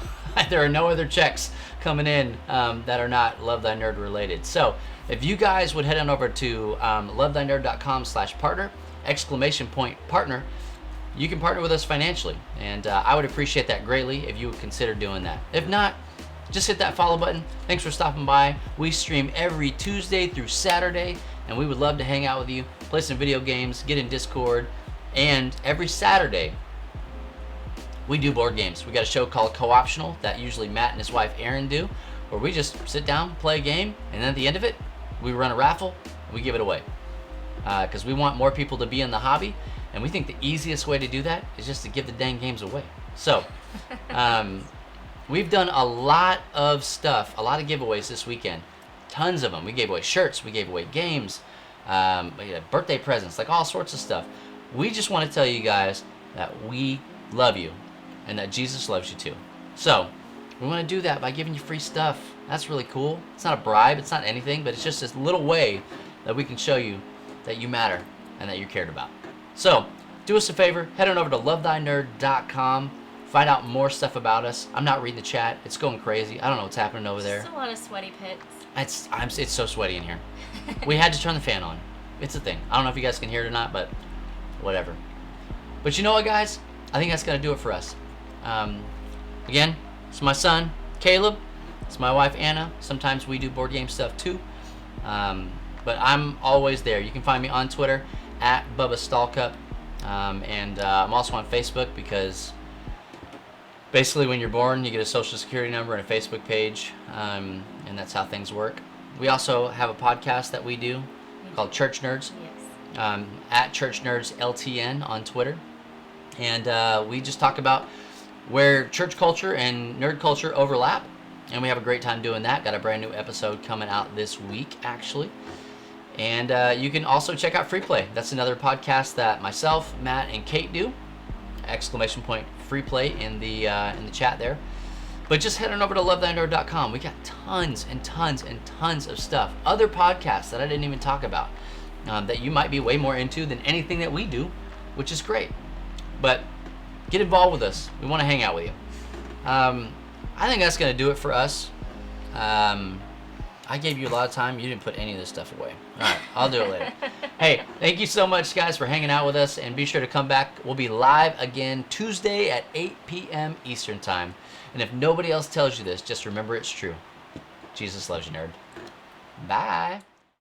There are no other checks coming in that are not Love Thy Nerd related. So if you guys would head on over to lovethynerd.com/partner, !Partner, you can partner with us financially. And I would appreciate that greatly if you would consider doing that. If not, just hit that follow button. Thanks for stopping by. We stream every Tuesday through Saturday, and we would love to hang out with you, play some video games, get in Discord, and every Saturday, we do board games. We got a show called Co-Optional that usually Matt and his wife Erin do, where we just sit down, play a game, and then at the end of it, we run a raffle, and we give it away. Because we want more people to be in the hobby, and we think the easiest way to do that is just to give the dang games away. So, we've done a lot of stuff, a lot of giveaways this weekend. Tons of them. We gave away shirts, we gave away games, we had birthday presents, like all sorts of stuff. We just want to tell you guys that we love you and that Jesus loves you too. So, we want to do that by giving you free stuff. That's really cool. It's not a bribe, it's not anything, but it's just this little way that we can show you that you matter and that you're cared about. So, do us a favor, head on over to lovethynerd.com. Find out more stuff about us. I'm not reading the chat. It's going crazy. I don't know what's happening over there. Just a lot of sweaty pits. It's so sweaty in here. We had to turn the fan on. It's a thing. I don't know if you guys can hear it or not, but whatever. But you know what, guys? I think that's going to do it for us. Again, it's my son, Caleb. It's my wife, Anna. Sometimes we do board game stuff too. But I'm always there. You can find me on Twitter at Bubba Stallcup. And I'm also on Facebook because basically when you're born, you get a social security number and a Facebook page. And that's how things work. We also have a podcast that we do called Church Nerds. Yes. At Church Nerds LTN on Twitter. And we just talk about where church culture and nerd culture overlap. And we have a great time doing that. Got a brand new episode coming out this week, actually. And you can also check out Free Play. That's another podcast that myself, Matt, and Kate do. !Free Play in the chat there. But just head on over to lovethynerd.com. We got tons and tons and tons of stuff. Other podcasts that I didn't even talk about that you might be way more into than anything that we do, which is great. But get involved with us. We want to hang out with you. I think that's going to do it for us. I gave you a lot of time. You didn't put any of this stuff away. All right, I'll do it later. Hey, thank you so much, guys, for hanging out with us, and be sure to come back. We'll be live again Tuesday at 8 p.m. Eastern Time. And if nobody else tells you this, just remember it's true. Jesus loves you, nerd. Bye.